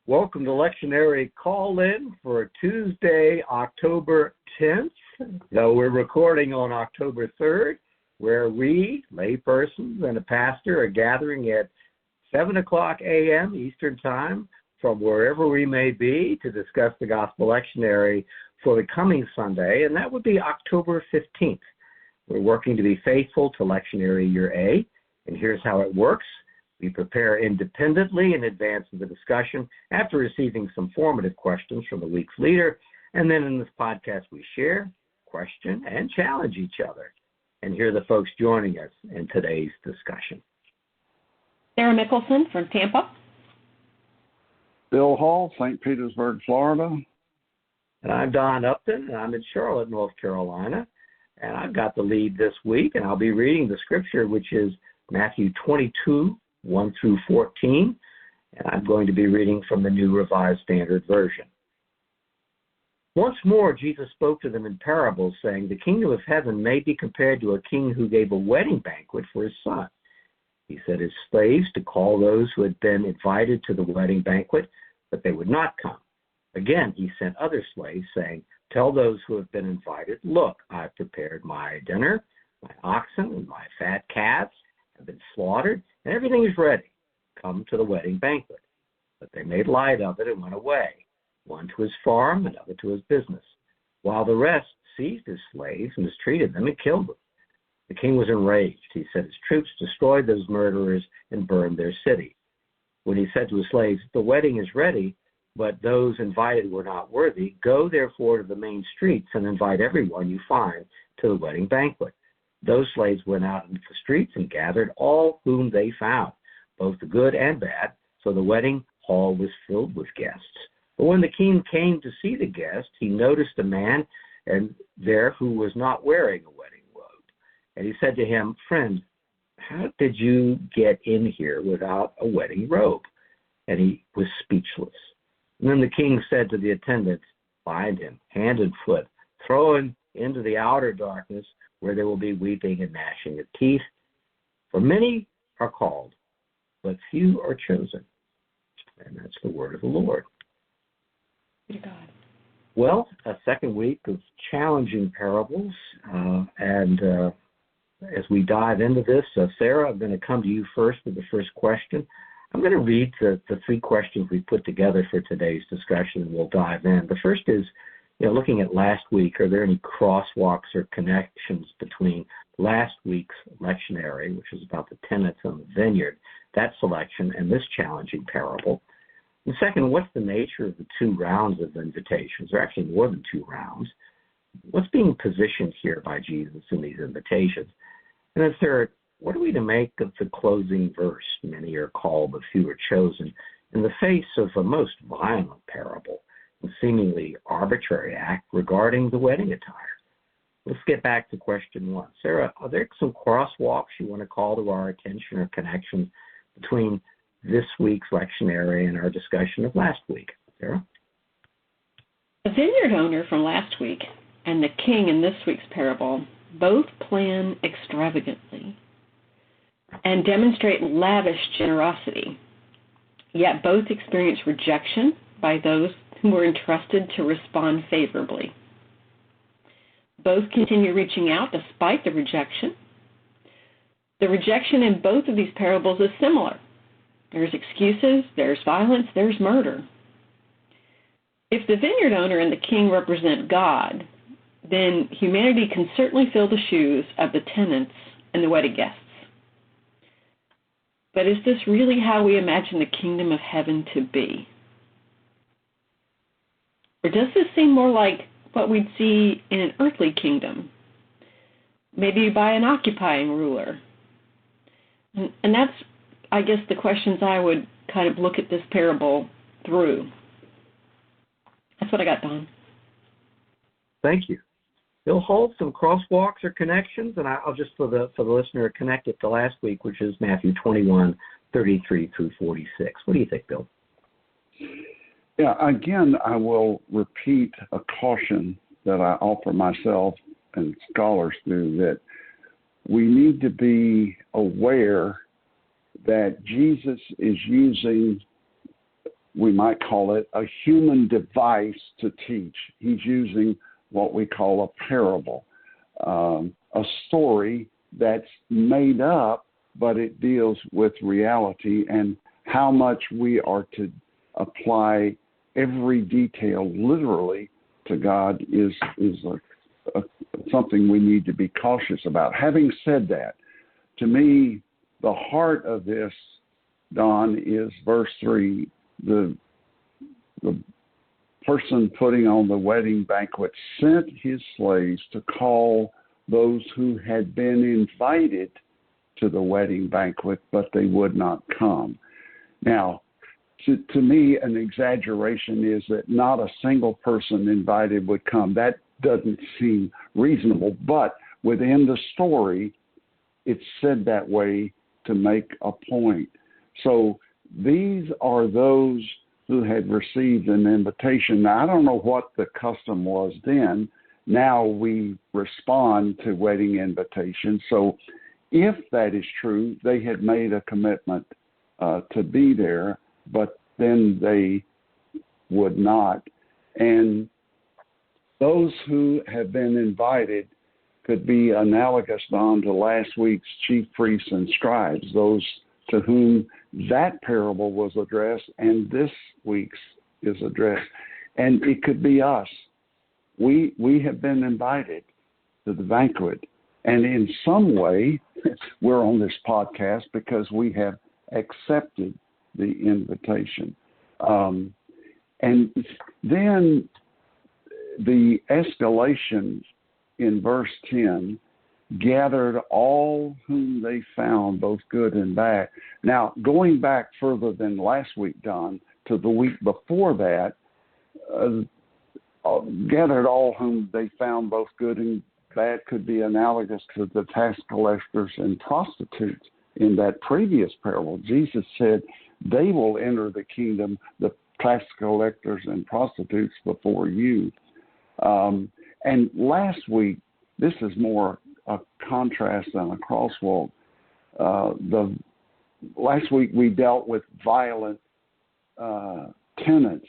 Welcome to Lectionary Call-In for Tuesday, October 10th, though we're recording on October 3rd, where we, laypersons and a pastor, are gathering at 7 o'clock a.m. Eastern Time from wherever we may be to discuss the Gospel Lectionary for the coming Sunday, and that would be October 15th. We're working to be faithful to Lectionary Year A, and here's how it works. We prepare independently in advance of the discussion after receiving some formative questions from the week's leader, and then in this podcast we share, question, and challenge each other. And here are the folks joining us in today's discussion. Sarah Mickelson from Tampa. Bill Hall, St. Petersburg, Florida. And I'm Don Upton, and I'm in Charlotte, North Carolina. And I've got the lead this week, and I'll be reading the scripture, which is Matthew 22, 1 through 14, and I'm going to be reading from the New Revised Standard Version. Once more, Jesus spoke to them in parables, saying, "The kingdom of heaven may be compared to a king who gave a wedding banquet for his son. He set his slaves to call those who had been invited to the wedding banquet, but they would not come. Again, he sent other slaves, saying, 'Tell those who have been invited, look, I've prepared my dinner, my oxen and my fat calves have been slaughtered, and everything is ready. Come to the wedding banquet.' But they made light of it and went away, one to his farm, another to his business, while the rest seized his slaves and mistreated them and killed them. The king was enraged. He sent his troops, destroyed those murderers, and burned their city. When he said to his slaves, 'The wedding is ready, but those invited were not worthy, go therefore to the main streets and invite everyone you find to the wedding banquet.' Those slaves went out into the streets and gathered all whom they found, both the good and bad, so the wedding hall was filled with guests. But when the king came to see the guests, he noticed a man there who was not wearing a wedding robe. And he said to him, 'Friend, how did you get in here without a wedding robe?' And he was speechless. And then the king said to the attendants, 'Bind him hand and foot, throw him into the outer darkness, where there will be weeping and gnashing of teeth. For many are called, but few are chosen.'" And that's the word of the Lord. Good God. Well, a second week of challenging parables. And as we dive into this, Sarah, I'm going to come to you first with the first question. I'm going to read the three questions we put together for today's discussion, and we'll dive in. The first is, looking at last week, are there any crosswalks or connections between last week's lectionary, which is about the tenants on the vineyard, that selection, and this challenging parable? And second, what's the nature of the two rounds of invitations? There are actually more than two rounds. What's being positioned here by Jesus in these invitations? And then third, what are we to make of the closing verse, "Many are called, but few are chosen," in the face of a most violent parable and seemingly arbitrary act regarding the wedding attire? Let's get back to question one. Sarah, are there some crosswalks you want to call to our attention or connections between this week's lectionary and our discussion of last week? Sarah? The vineyard owner from last week and the king in this week's parable both plan extravagantly and demonstrate lavish generosity, yet both experience rejection by those who were entrusted to respond favorably. Both continue reaching out despite the rejection. The rejection in both of these parables is similar. There's excuses, there's violence, there's murder. If the vineyard owner and the king represent God, then humanity can certainly fill the shoes of the tenants and the wedding guests. But is this really how we imagine the kingdom of heaven to be? Or does this seem more like what we'd see in an earthly kingdom, maybe by an occupying ruler? And that's, I guess, the questions I would kind of look at this parable through. That's what I got, Don. Thank you. Bill Holt, some crosswalks or connections, and I'll just, for the listener, connect it to last week, which is Matthew 21, 33 through 46. What do you think, Bill? Yeah, again, I will repeat a caution that I offer myself and scholars through, that we need to be aware that Jesus is using we might call it a human device to teach. He's using what we call a parable, a story that's made up, but it deals with reality, and how much we are to apply every detail literally to God is something we need to be cautious about. Having said that, to me, the heart of this, Don, is verse 3. The person putting on the wedding banquet sent his slaves to call those who had been invited to the wedding banquet, but they would not come. Now, to me, an exaggeration is that not a single person invited would come. That doesn't seem reasonable, but within the story, it's said that way to make a point. So these are those who had received an invitation. Now, I don't know what the custom was then. Now we respond to wedding invitations. So if that is true, they had made a commitment to be there, but then they would not. And those who have been invited could be analogous, Don, to last week's chief priests and scribes, those to whom that parable was addressed and this week's is addressed. And it could be us. We have been invited to the banquet. And in some way, we're on this podcast because we have accepted the invitation. And then the escalation in verse 10, gathered all whom they found, both good and bad. Now, going back further than last week, Don, to the week before that, gathered all whom they found, both good and bad, could be analogous to the tax collectors and prostitutes in that previous parable. Jesus said, they will enter the kingdom, the tax collectors and prostitutes before you. And last week, this is more a contrast than a crosswalk. Last week we dealt with violent tenants.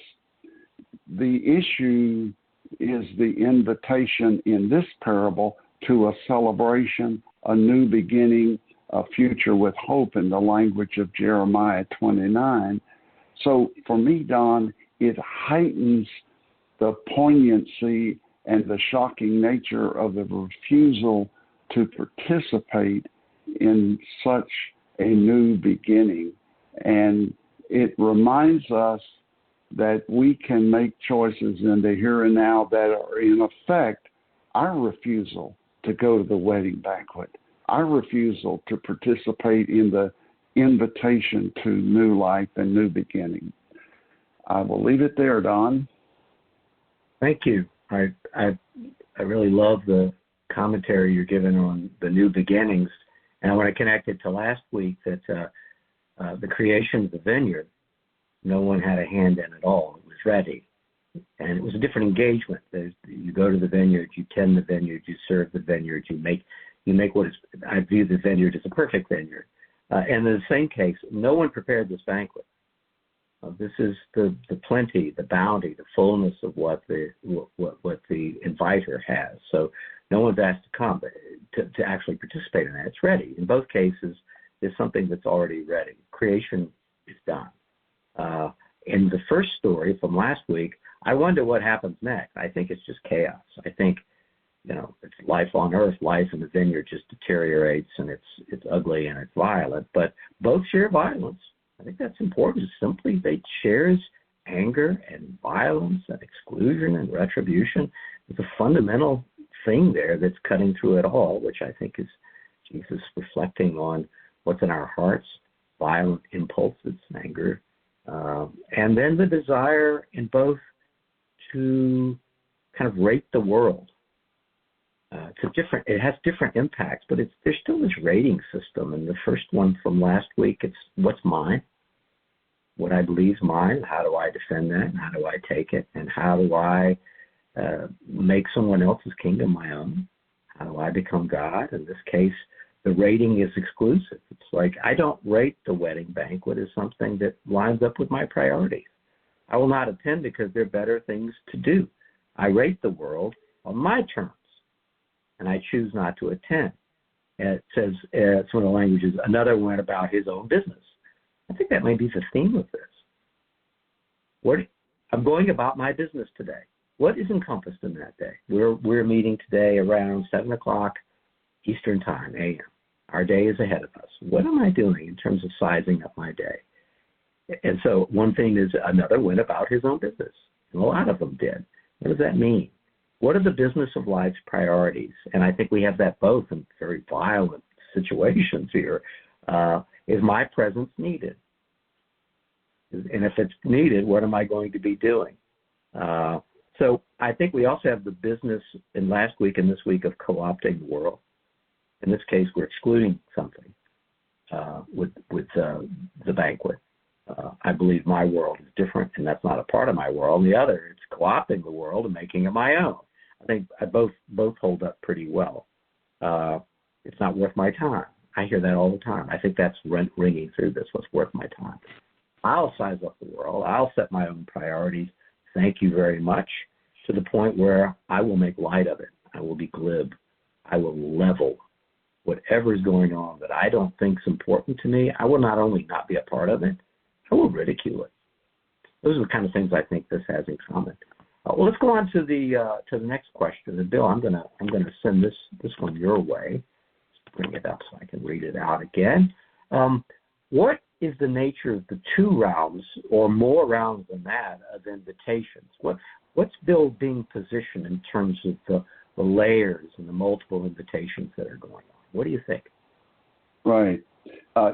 The issue is the invitation in this parable to a celebration, a new beginning, a future with hope in the language of Jeremiah 29. So for me, Don, it heightens the poignancy and the shocking nature of the refusal to participate in such a new beginning. And it reminds us that we can make choices in the here and now that are in effect our refusal to go to the wedding banquet, our refusal to participate in the invitation to new life and new beginning. I will leave it there, Don. Thank you. I really love the commentary you're giving on the new beginnings, and I want to connect it to last week that the creation of the vineyard, no one had a hand in at all. It was ready, and it was a different engagement. You go to the vineyard, you tend the vineyard, you serve the vineyard, you make what is. I view the vineyard as a perfect vineyard, and in the same case, no one prepared this banquet. This is the plenty, the bounty, the fullness of what the inviter has. So no one's asked to come to actually participate in that. It's ready. In both cases, it's something that's already ready. Creation is done. In the first story from last week, I wonder what happens next. I think it's just chaos. I think, it's life on earth. Life in the vineyard just deteriorates, and it's ugly and it's violent. But both share violence. I think that's important. Simply, they shares anger and violence and exclusion and retribution. There's a fundamental thing there that's cutting through it all, which I think is Jesus reflecting on what's in our hearts, violent impulses, anger, and then the desire in both to kind of rate the world. It has different impacts, but there's still this rating system. And the first one from last week, it's what's mine, what I believe is mine, how do I defend that, and how do I take it, and how do I make someone else's kingdom my own? How do I become God? In this case, the rating is exclusive. It's like I don't rate the wedding banquet as something that lines up with my priorities. I will not attend because there are better things to do. I rate the world on my terms, and I choose not to attend. And it says, some of the languages, another went about his own business. I think that may be the theme of this. I'm going about my business today. What is encompassed in that day? We're meeting today around 7 o'clock Eastern Time, a.m. Our day is ahead of us. What am I doing in terms of sizing up my day? And so one thing is another went about his own business. And a lot of them did. What does that mean? What are the business of life's priorities? And I think we have that both in very violent situations here. Is my presence needed? And if it's needed, what am I going to be doing? So I think we also have the business in last week and this week of co-opting the world. In this case, we're excluding something with the banquet. I believe my world is different, and that's not a part of my world. The other, it's co-opting the world and making it my own. I think both hold up pretty well. It's not worth my time. I hear that all the time. I think that's ringing through this. What's worth my time? I'll size up the world. I'll set my own priorities. Thank you very much, to the point where I will make light of it. I will be glib. I will level whatever is going on that I don't think is important to me. I will not only not be a part of it, I will ridicule it. Those are the kind of things I think this has in common. Well, let's go on to the next question. And Bill, I'm gonna send this one your way. Let's bring it up so I can read it out again. What is the nature of the 2 rounds or more rounds than that of invitations? What's Bill being positioned in terms of the layers and the multiple invitations that are going on? What do you think? Right.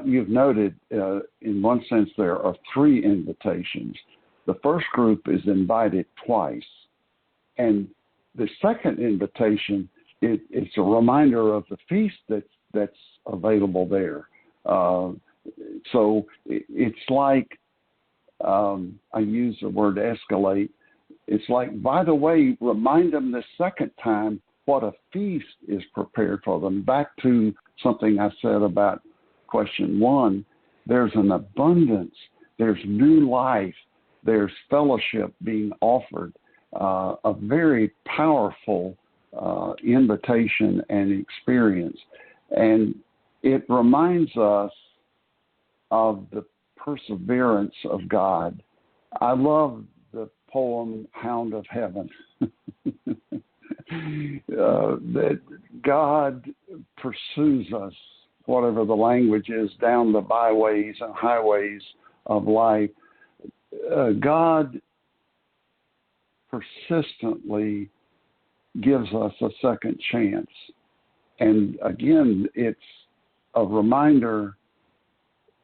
You've noted, in one sense, there are 3 invitations. The first group is invited twice, and the second invitation it's a reminder of the feast that's available there. So it's like, I use the word escalate. It's like, by the way, remind them the second time what a feast is prepared for them. Back to something I said about question 1, there's an abundance, there's new life, there's fellowship being offered, a very powerful invitation and experience. And it reminds us of the perseverance of God. I love the poem Hound of Heaven. That God pursues us, whatever the language is, down the byways and highways of life. God persistently gives us a second chance. And again, it's a reminder,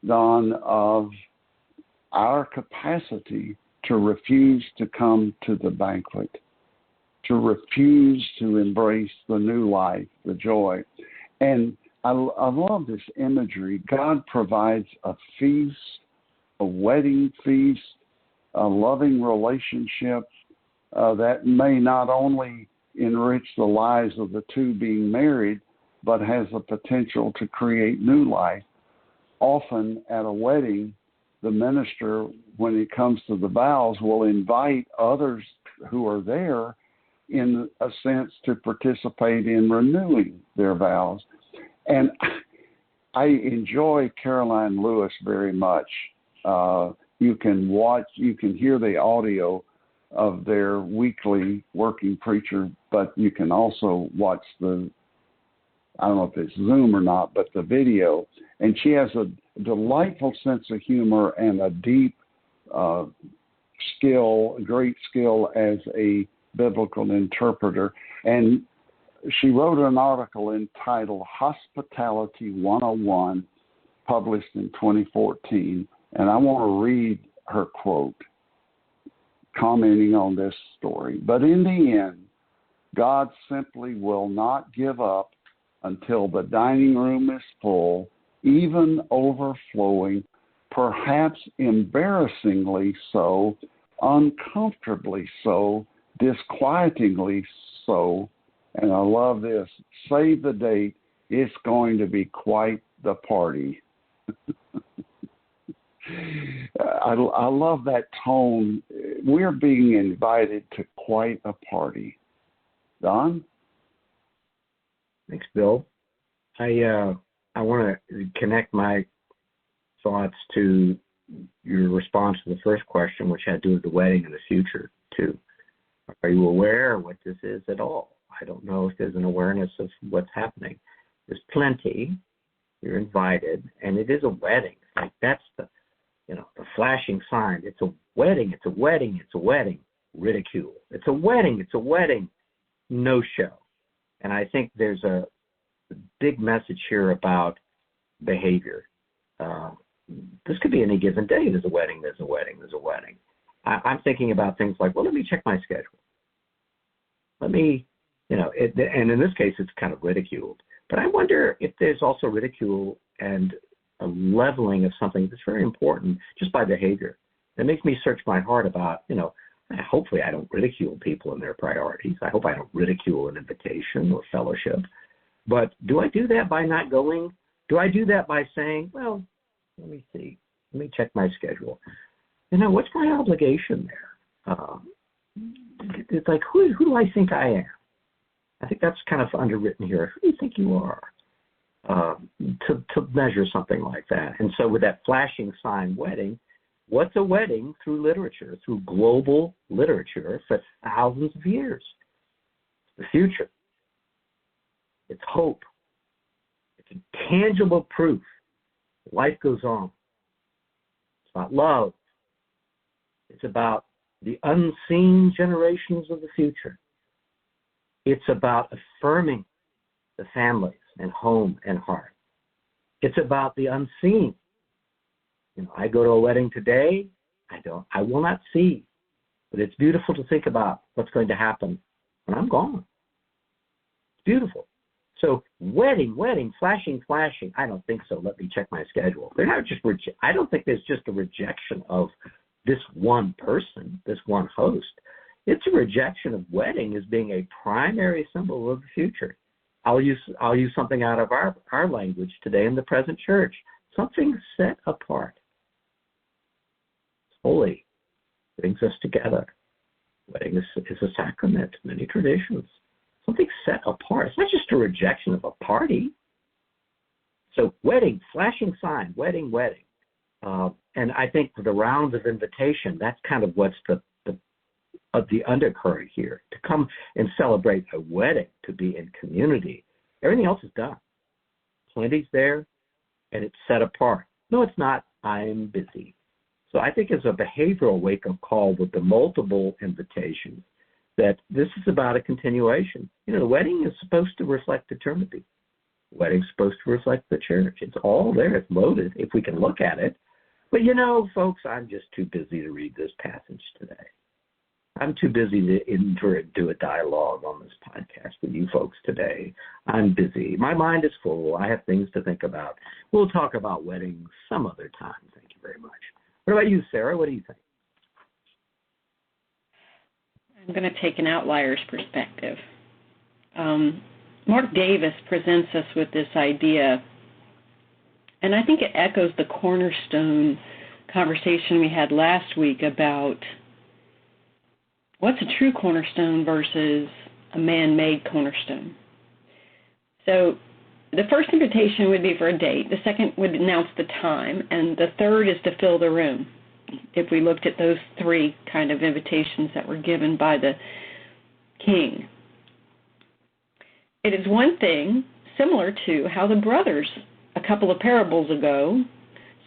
Don, of our capacity to refuse to come to the banquet, to refuse to embrace the new life, the joy. And I love this imagery. God provides a feast, a wedding feast, a loving relationship that may not only enrich the lives of the 2 being married, but has the potential to create new life. Often at a wedding, the minister, when it comes to the vows, will invite others who are there in a sense to participate in renewing their vows. And I enjoy Caroline Lewis very much. You can hear the audio of their weekly working preacher, but you can also watch I don't know if it's Zoom or not, but the video. And she has a delightful sense of humor and a deep great skill as a biblical interpreter. And she wrote an article entitled Hospitality 101, published in 2014. And I want to read her quote, commenting on this story. But in the end, God simply will not give up until the dining room is full, even overflowing, perhaps embarrassingly so, uncomfortably so, disquietingly so. And I love this. Save the date. It's going to be quite the party. I love that tone we're being invited to quite a party. Don? Thanks, Bill. I want to connect my thoughts to your response to the first question, which had to do with the wedding in the future, too. Are you aware of what this is at all? I don't know if there's an awareness of what's happening. There's plenty. You're invited, and it is a wedding. Like that's the flashing sign. It's a wedding. It's a wedding. It's a wedding. Ridicule. It's a wedding. It's a wedding. No show. And I think there's a big message here about behavior. This could be any given day. There's a wedding. There's a wedding. There's a wedding. I'm thinking about things like, well, let me check my schedule. Let me, and in this case, it's kind of ridiculed. But I wonder if there's also ridicule and a leveling of something that's very important just by behavior. That makes me search my heart about, hopefully I don't ridicule people and their priorities. I hope I don't ridicule an invitation or fellowship. But do I do that by not going? Do I do that by saying, well, let me see. Let me check my schedule. What's my obligation there? It's like, who do I think I am? I think that's kind of underwritten here. Who do you think you are? To measure something like that. And so with that flashing sign wedding, what's a wedding through literature, through global literature for thousands of years? The future. It's hope. It's a tangible proof. Life goes on. It's about love. It's about the unseen generations of the future. It's about affirming the families and home and heart. It's about the unseen. I go to a wedding today, I will not see, but it's beautiful to think about what's going to happen when I'm gone. It's beautiful. So wedding, flashing. I don't think so. Let me check my schedule. They're not just, I don't think there's just a rejection of this one person, this one host. It's a rejection of wedding as being a primary symbol of the future. I'll use something out of our language today in the present church. Something set apart. It's holy. Brings us together. Wedding is a sacrament, many traditions. Something set apart. It's not just a rejection of a party. So wedding, flashing sign, wedding. And I think for the rounds of invitation, that's kind of what's the undercurrent here. To come and celebrate a wedding, to be in community. Everything else is done. Plenty's there, and it's set apart. No, it's not. I'm busy. So I think it's a behavioral wake-up call with the multiple invitations that this is about a continuation. The wedding is supposed to reflect eternity. The wedding's supposed to reflect the church. It's all there. It's loaded if we can look at it. But folks, I'm just too busy to read this passage today. I'm too busy to do a dialogue on this podcast with you folks today. I'm busy. My mind is full. I have things to think about. We'll talk about weddings some other time. Thank you very much. What about you, Sarah? What do you think? I'm going to take an outlier's perspective. Mark Davis presents us with this idea, and I think it echoes the cornerstone conversation we had last week about what's a true cornerstone versus a man-made cornerstone. So the first invitation would be for a date. The second would announce the time. And the third is to fill the room. If we looked at those three kind of invitations that were given by the king. It is one thing similar to how the brothers a couple of parables ago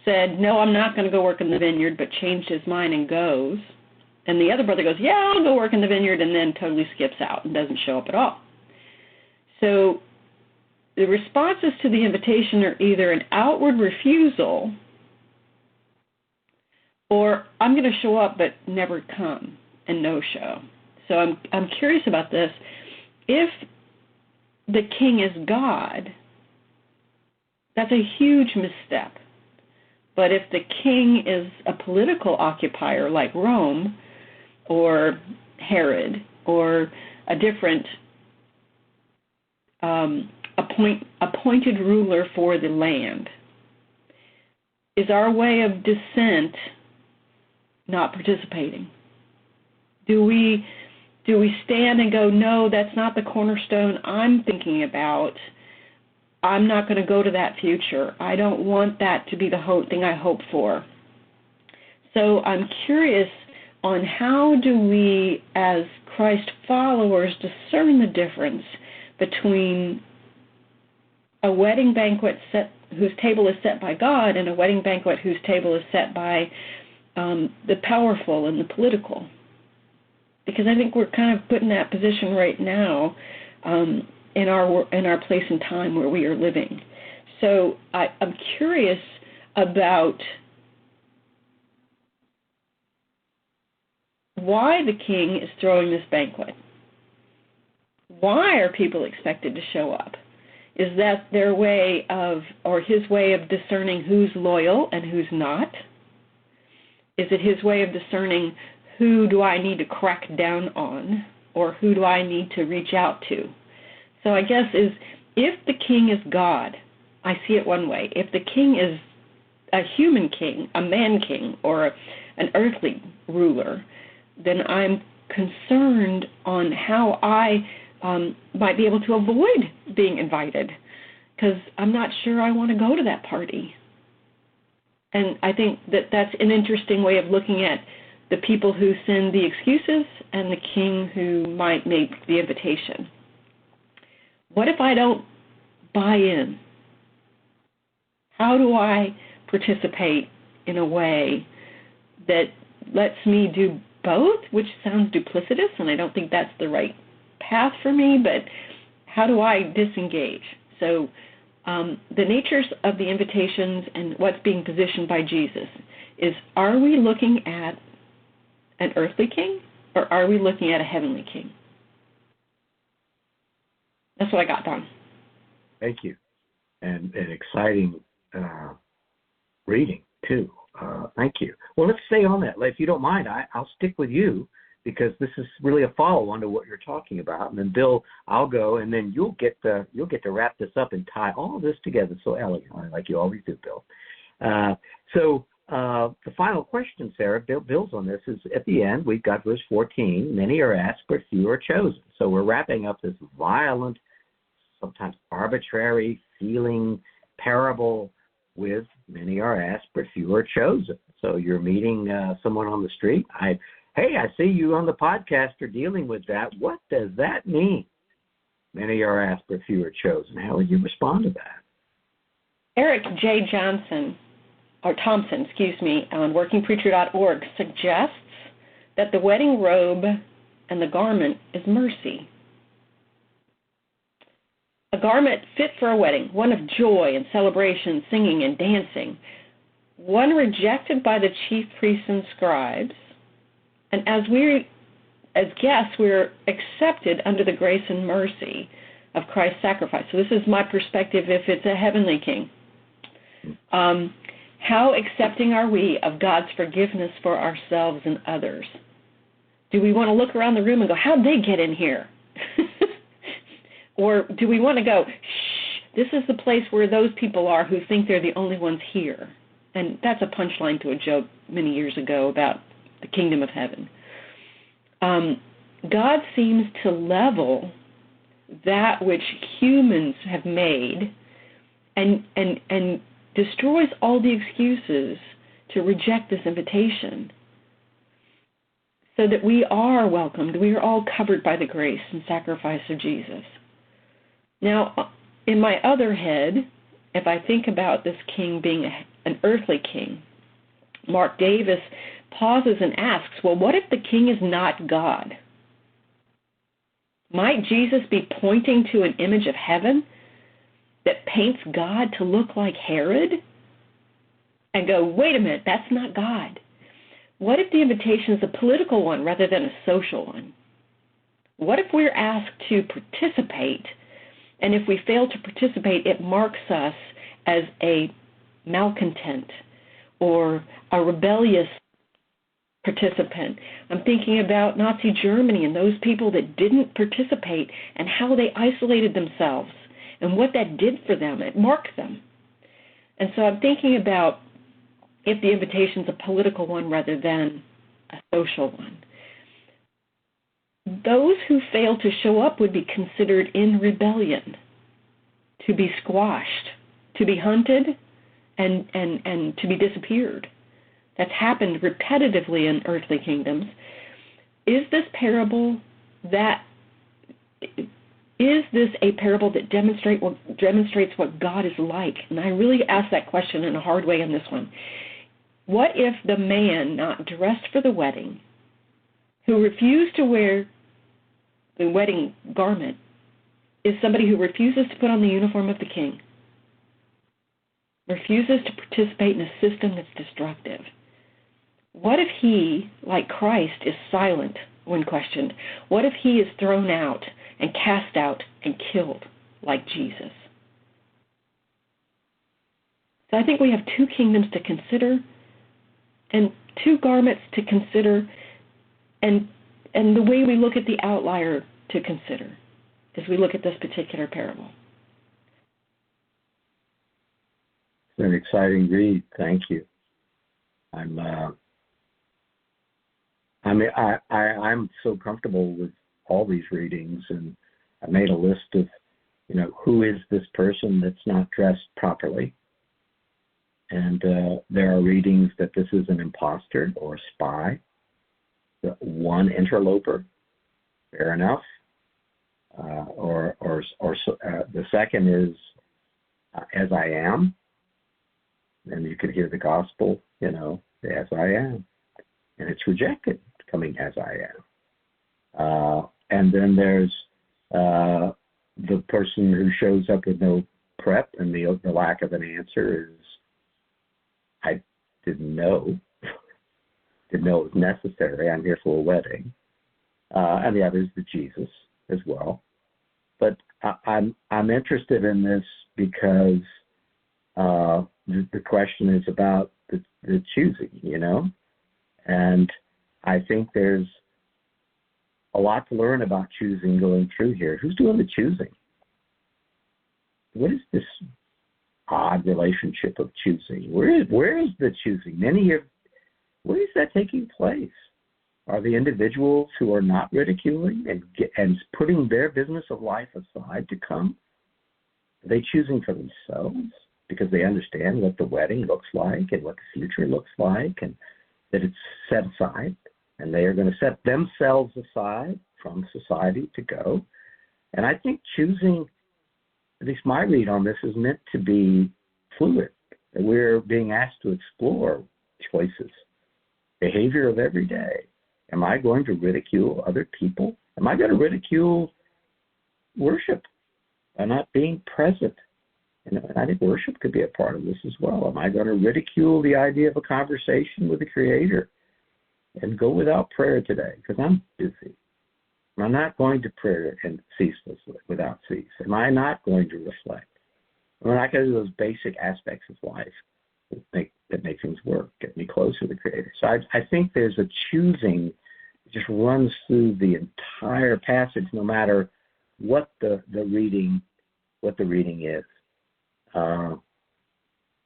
said, no, I'm not going to go work in the vineyard, but changed his mind and goes. And the other brother goes, yeah, I'll go work in the vineyard, and then totally skips out and doesn't show up at all. So the responses to the invitation are either an outward refusal or I'm going to show up but never come and no show. So I'm curious about this. If the king is God, that's a huge misstep. But if the king is a political occupier like Rome or Herod or a different appointed ruler for the land, is our way of dissent not participating? Do we stand and go, no, that's not the cornerstone I'm thinking about. I'm not going to go to that future. I don't want that to be the thing I hope for. So I'm curious on how do we, as Christ followers, discern the difference between a wedding banquet whose table is set by God and a wedding banquet whose table is set by the powerful and the political. Because I think we're kind of put in that position right now in our place and time where we are living. So I'm curious about why the king is throwing this banquet. Why are people expected to show up? Is that their way of, or his way of discerning who's loyal and who's not? Is it his way of discerning who do I need to crack down on, or who do I need to reach out to? So I guess if the king is God, I see it one way. If the king is a human king, a man king, or an earthly ruler, then I'm concerned on how I might be able to avoid being invited, because I'm not sure I want to go to that party. And I think that's an interesting way of looking at the people who send the excuses and the king who might make the invitation. What if I don't buy in? How do I participate in a way that lets me do both, which sounds duplicitous, and I don't think that's the right path for me, but how do I disengage? So the natures of the invitations and what's being positioned by Jesus is, are we looking at an earthly king, or are we looking at a heavenly king? That's what I got, Don. Thank you. And an exciting reading, too. Thank you. Well, let's stay on that. If you don't mind, I'll stick with you, because this is really a follow-on to what you're talking about. And then, Bill, I'll go, and then you'll get to wrap this up and tie all this together so elegantly, like you always do, Bill. So the final question, Sarah, Bill's on this, is at the end, we've got verse 14, many are asked, but few are chosen. So we're wrapping up this violent, sometimes arbitrary feeling parable with many are asked, but few are chosen. So you're meeting someone on the street. Hey, I see you on the podcast are dealing with that. What does that mean? Many are asked, but few are chosen. How would you respond to that? Eric J. Thompson, on workingpreacher.org suggests that the wedding robe and the garment is mercy. A garment fit for a wedding, one of joy and celebration, singing and dancing, one rejected by the chief priests and scribes, and as guests, we're accepted under the grace and mercy of Christ's sacrifice. So this is my perspective if it's a heavenly king. How accepting are we of God's forgiveness for ourselves and others? Do we want to look around the room and go, how'd they get in here? Or do we want to go, shh, this is the place where those people are who think they're the only ones here? And that's a punchline to a joke many years ago about the kingdom of heaven. God seems to level that which humans have made and destroys all the excuses to reject this invitation, so that we are welcomed. We are all covered by the grace and sacrifice of Jesus. Now, in my other head, if I think about this king being an earthly king, Mark Davis pauses and asks, well, what if the king is not God? Might Jesus be pointing to an image of heaven that paints God to look like Herod? And go, wait a minute, that's not God. What if the invitation is a political one rather than a social one? What if we're asked to participate, and if we fail to participate, it marks us as a malcontent or a rebellious participant? I'm thinking about Nazi Germany and those people that didn't participate and how they isolated themselves and what that did for them. It marked them. And so I'm thinking about if the invitation is a political one rather than a social one. those who fail to show up would be considered in rebellion, to be squashed, to be hunted, and to be disappeared. That's happened repetitively in earthly kingdoms. Is this a parable that demonstrates what God is like? And I really ask that question in a hard way in this one. What if the man not dressed for the wedding, who refused to wear the wedding garment, is somebody who refuses to put on the uniform of the king, refuses to participate in a system that's destructive? What if he, like Christ, is silent when questioned? What if he is thrown out and cast out and killed like Jesus? So I think we have two kingdoms to consider and two garments to consider, and the way we look at the outlier to consider as we look at this particular parable. It's an exciting read. Thank you. I'm so comfortable with all these readings, and I made a list of, who is this person that's not dressed properly. And there are readings that this is an imposter or a spy, one interloper, fair enough. Or the second is as I am, and you could hear the gospel, as I am, and it's rejected, coming as I am. And then there's the person who shows up with no prep, and the lack of an answer is, I didn't know it was necessary. I'm here for a wedding. And the other is the Jesus as well. But I'm interested in this because the question is about the choosing, and I think there's a lot to learn about choosing going through here. Who's doing the choosing? What is this odd relationship of choosing? Where is the choosing? Where is that taking place? Are the individuals who are not ridiculing and putting their business of life aside to come? Are they choosing for themselves because they understand what the wedding looks like and what the future looks like, and that it's set aside, and they are going to set themselves aside from society to go? And I think choosing, at least my read on this, is meant to be fluid, that we're being asked to explore choices, behavior of every day. Am I going to ridicule other people? Am I going to ridicule worship by not being present? And I think worship could be a part of this as well. Am I going to ridicule the idea of a conversation with the Creator and go without prayer today because I'm busy? Am I not going to pray and ceaselessly, without cease? Am I not going to reflect? Am I not going to do those basic aspects of life that make things work, get me closer to the Creator? So I think there's a choosing that just runs through the entire passage, no matter what the reading is.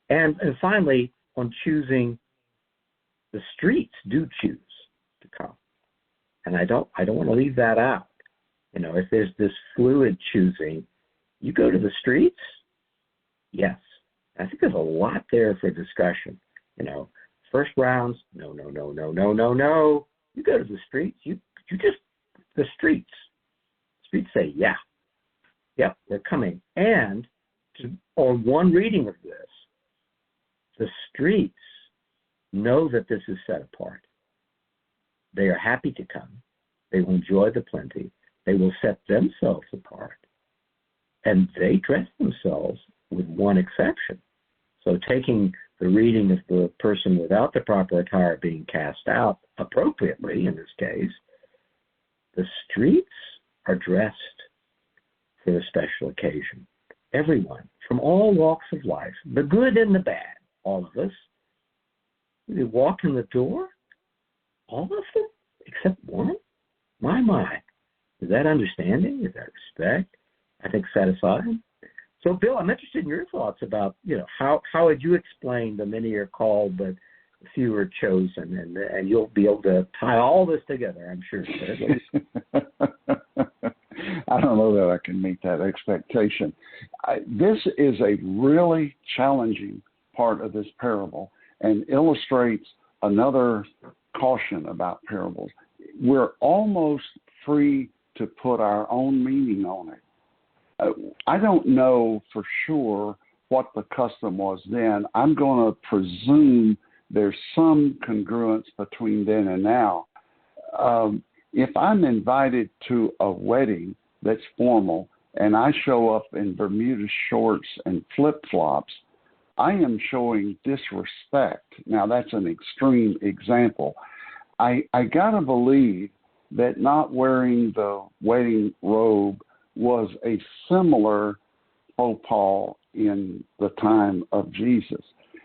And finally, on choosing, the streets do choose to come, and I don't want to leave that out. If there's this fluid choosing, you go to the streets. Yes, I think there's a lot there for discussion. First rounds, no. You go to the streets. You just the streets. Streets say, yeah, yep, they're coming. And on one reading of this, the streets know that this is set apart. They are happy to come. They will enjoy the plenty. They will set themselves apart. And they dress themselves with one exception. So taking the reading of the person without the proper attire being cast out appropriately in this case, the streets are dressed for a special occasion. Everyone, from all walks of life, the good and the bad, all of us, they walk in the door, all of them, except one. My. Is that understanding? Is that respect? I think set aside. So, Bill, I'm interested in your thoughts about, how would you explain the many are called, but few are chosen, and you'll be able to tie all this together, I'm sure. I don't know that I can meet that expectation. This is a really challenging part of this parable and illustrates another caution about parables. We're almost free to put our own meaning on it. I don't know for sure what the custom was then. I'm going to presume there's some congruence between then and now. If I'm invited to a wedding that's formal and I show up in Bermuda shorts and flip-flops, I am showing disrespect. Now, that's an extreme example. I got to believe that not wearing the wedding robe was a similar faux pas in the time of Jesus.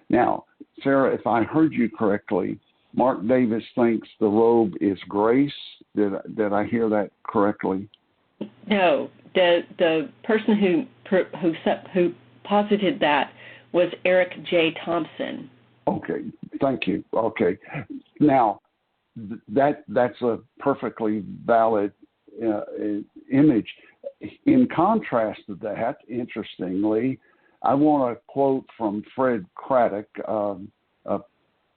Now, Sarah, if I heard you correctly, Mark Davis thinks the robe is grace. Did I hear that correctly? No, the person who posited that was Eric J. Thompson. Okay, thank you. Okay, now that's a perfectly valid image. In contrast to that, interestingly, I want to quote from Fred Craddock, a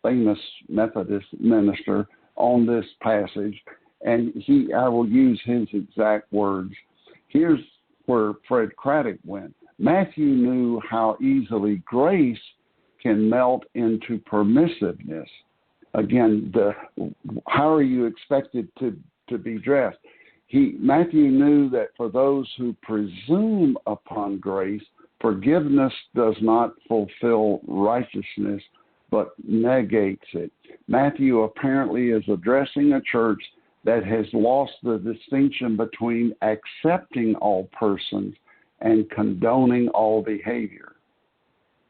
famous Methodist minister, on this passage, and I will use his exact words. Here's where Fred Craddock went. Matthew knew how easily grace can melt into permissiveness. Again, how are you expected to be dressed? Matthew knew that for those who presume upon grace, forgiveness does not fulfill righteousness, but negates it. Matthew apparently is addressing a church that has lost the distinction between accepting all persons and condoning all behavior.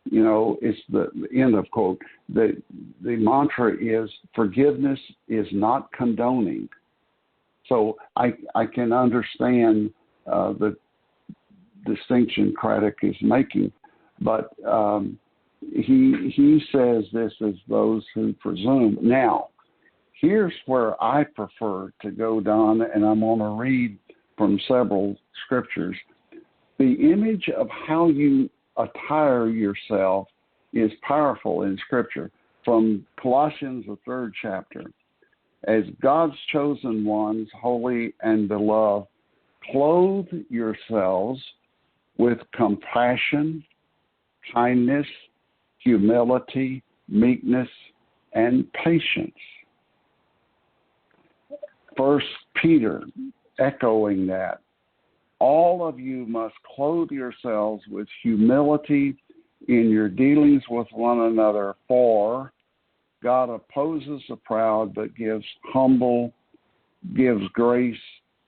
You know, it's the end of quote. The mantra is forgiveness is not condoning. So I can understand the distinction Craddock is making, but he says this as those who presume. Now, here's where I prefer to go, Don, and I'm going to read from several scriptures. The image of how you attire yourself is powerful in Scripture. From Colossians, the 3rd chapter, as God's chosen ones, holy and beloved, clothe yourselves with compassion, kindness, humility, meekness, and patience. 1 Peter, echoing that, all of you must clothe yourselves with humility in your dealings with one another, for God opposes the proud but gives grace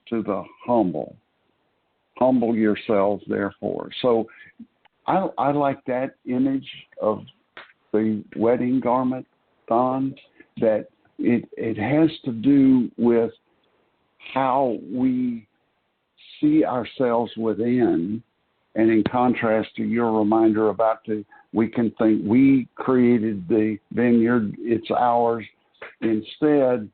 to the humble. Humble yourselves, therefore. So I like that image of the wedding garment, Don, that it has to do with how we see ourselves within, and in contrast to your reminder about we can think we created the vineyard, it's ours. Instead,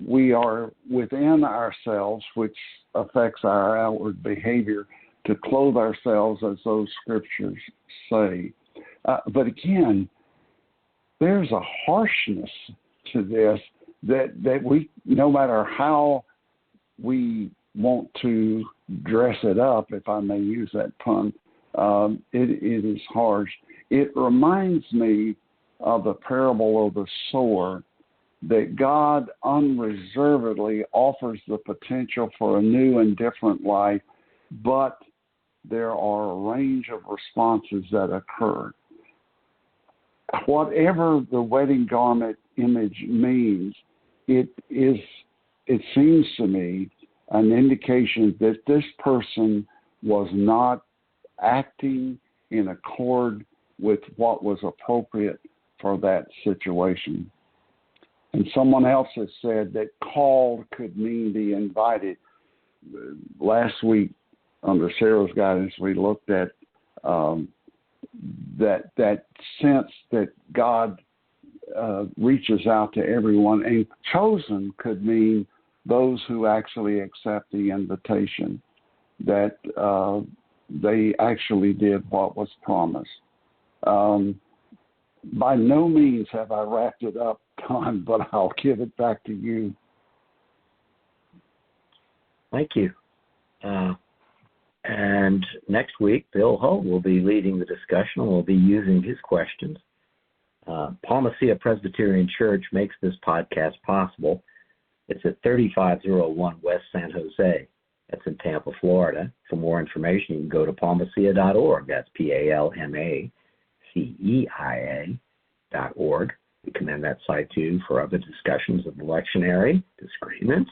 we are within ourselves, which affects our outward behavior, to clothe ourselves as those scriptures say. But again, there's a harshness to this that we, no matter how we want to dress it up, if I may use that pun, it is harsh. It reminds me of the parable of the sower, that God unreservedly offers the potential for a new and different life, but there are a range of responses that occur. Whatever the wedding garment image means, it seems to me an indication that this person was not acting in accord with what was appropriate for that situation. And someone else has said that called could mean the invited. Last week, under Sarah's guidance, we looked at that sense that God reaches out to everyone. And chosen could mean those who actually accept the invitation, that they actually did what was promised. By no means have I wrapped it up, Don, but I'll give it back to you. Thank you. And next week, Bill Hull will be leading the discussion and will be using his questions. Palmacia Presbyterian Church makes this podcast possible. It's at 3501 West San Jose. That's in Tampa, Florida. For more information, you can go to palmacia.org. That's PALMACEIA.org. We commend that site to you for other discussions of the lectionary, disagreements,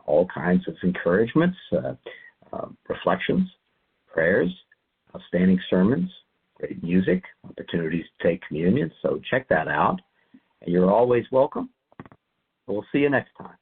all kinds of encouragements, reflections, prayers, outstanding sermons, great music, opportunities to take communion. So check that out. And you're always welcome. We'll see you next time.